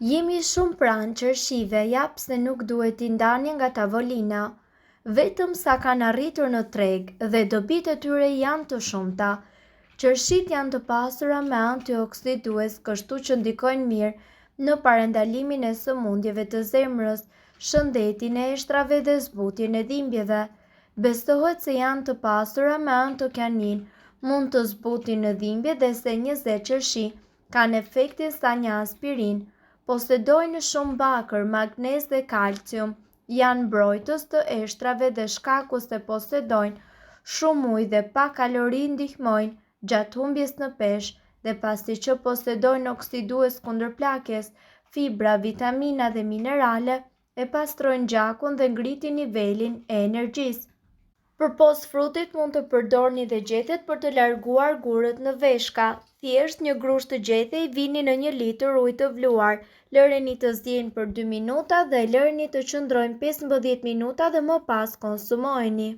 Jemi shumë pranë qershive, pse nuk duhet t'i ndani nga tavolina, vetëm sa kanë arritur në treg dhe dobit e tyre janë të shumta. Qershit janë të pasura me antioksidues, kështu që ndikojnë mirë në parandalimin e sëmundjeve të zemrës, shëndetin e eshtrave dhe zbutjen e dhimbjeve. Besohet se janë të pasura me antokjanin, mund të zbutin në dhimbje dhe se një zë qershi kanë efektin sa një aspirin. Posedojnë shumë bakër, magnez dhe kalcium, janë mbrojtës të eshtrave dhe shkaku se posedojnë shumë ujë dhe pak kalori ndihmojnë gjatë humbjes në peshë dhe pasi që posedojnë oksidues kundër plakjes, fibra, vitamina dhe minerale, e pastrojnë gjakun dhe ngritin nivelin e energjisë. Përpos frutit mund të përdorni dhe gjethet për të larguar gurët në veshka. Thjesht një grusht të gjethe i vini në 1 litër ujë të vluar, lëreni të ziejnë për 2 minuta dhe lëreni të qëndrojnë 15 minuta dhe më pas konsumojeni.